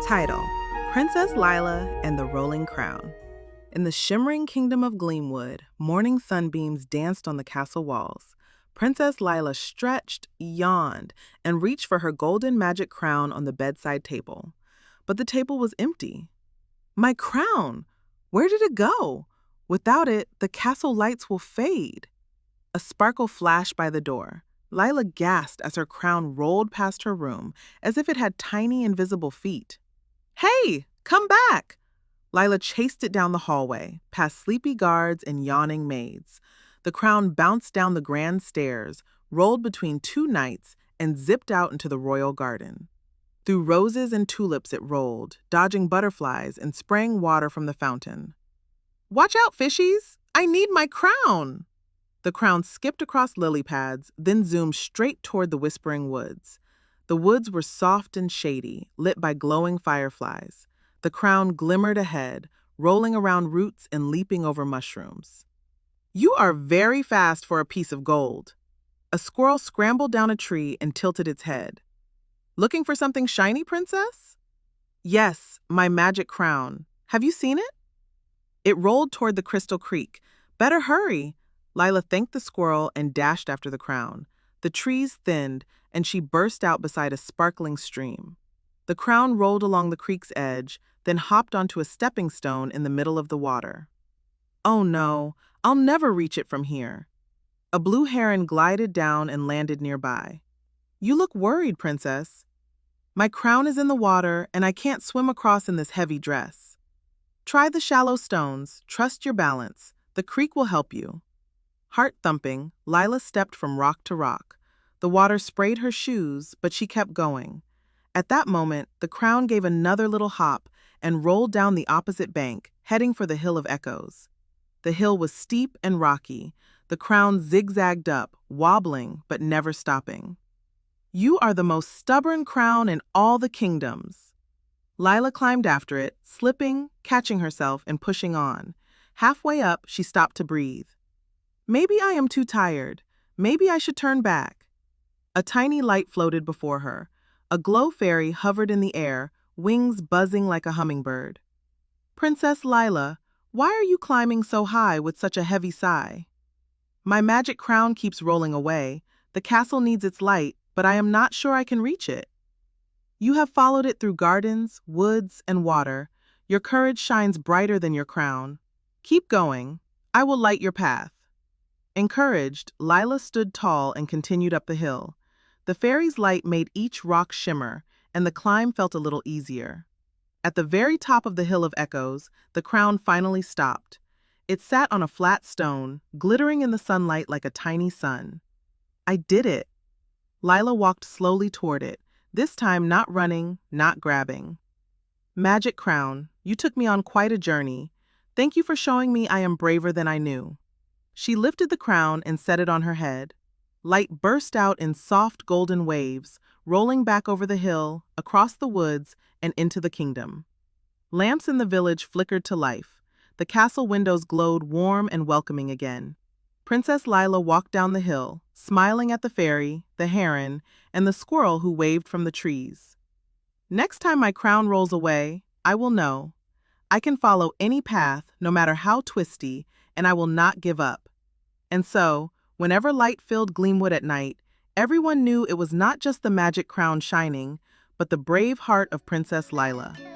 Title: Princess Lyla and the Rolling Crown. In the shimmering kingdom of Gleamwood, morning sunbeams danced on the castle walls. Princess Lyla stretched, yawned, and reached for her golden magic crown on the bedside table. But the table was empty. My crown! Where did it go? Without it, the castle lights will fade. A sparkle flashed by the door. Lyla gasped as her crown rolled past her room as if it had tiny invisible feet. Hey, come back! Lyla chased it down the hallway, past sleepy guards and yawning maids. The crown bounced down the grand stairs, rolled between two knights, and zipped out into the royal garden. Through roses and tulips it rolled, dodging butterflies and spraying water from the fountain. Watch out, fishies! I need my crown! The crown skipped across lily pads, then zoomed straight toward the whispering woods. The woods were soft and shady, lit by glowing fireflies. The crown glimmered ahead, rolling around roots and leaping over mushrooms. You are very fast for a piece of gold. A squirrel scrambled down a tree and tilted its head. Looking for something shiny, princess? Yes, my magic crown. Have you seen it? It rolled toward the crystal creek. Better hurry. Lyla thanked the squirrel and dashed after the crown. The trees thinned, and she burst out beside a sparkling stream. The crown rolled along the creek's edge, then hopped onto a stepping stone in the middle of the water. Oh no, I'll never reach it from here. A blue heron glided down and landed nearby. You look worried, princess. My crown is in the water, and I can't swim across in this heavy dress. Try the shallow stones, trust your balance. The creek will help you. Heart thumping, Lyla stepped from rock to rock. The water sprayed her shoes, but she kept going. At that moment, the crown gave another little hop and rolled down the opposite bank, heading for the Hill of Echoes. The hill was steep and rocky. The crown zigzagged up, wobbling but never stopping. You are the most stubborn crown in all the kingdoms. Lyla climbed after it, slipping, catching herself, and pushing on. Halfway up, she stopped to breathe. Maybe I am too tired. Maybe I should turn back. A tiny light floated before her. A glow fairy hovered in the air, wings buzzing like a hummingbird. Princess Lyla, why are you climbing so high with such a heavy sigh? My magic crown keeps rolling away. The castle needs its light, but I am not sure I can reach it. You have followed it through gardens, woods, and water. Your courage shines brighter than your crown. Keep going. I will light your path. Encouraged, Lyla stood tall and continued up the hill. The fairy's light made each rock shimmer, and the climb felt a little easier. At the very top of the Hill of Echoes, the crown finally stopped. It sat on a flat stone, glittering in the sunlight like a tiny sun. I did it. Lyla walked slowly toward it, this time not running, not grabbing. Magic crown, you took me on quite a journey. Thank you for showing me I am braver than I knew. She lifted the crown and set it on her head. Light burst out in soft golden waves, rolling back over the hill, across the woods, and into the kingdom. Lamps in the village flickered to life. The castle windows glowed warm and welcoming again. Princess Lyla walked down the hill, smiling at the fairy, the heron, and the squirrel who waved from the trees. Next time my crown rolls away, I will know. I can follow any path, no matter how twisty, and I will not give up. And so, whenever light filled Gleamwood at night, everyone knew it was not just the magic crown shining, but the brave heart of Princess Lyla.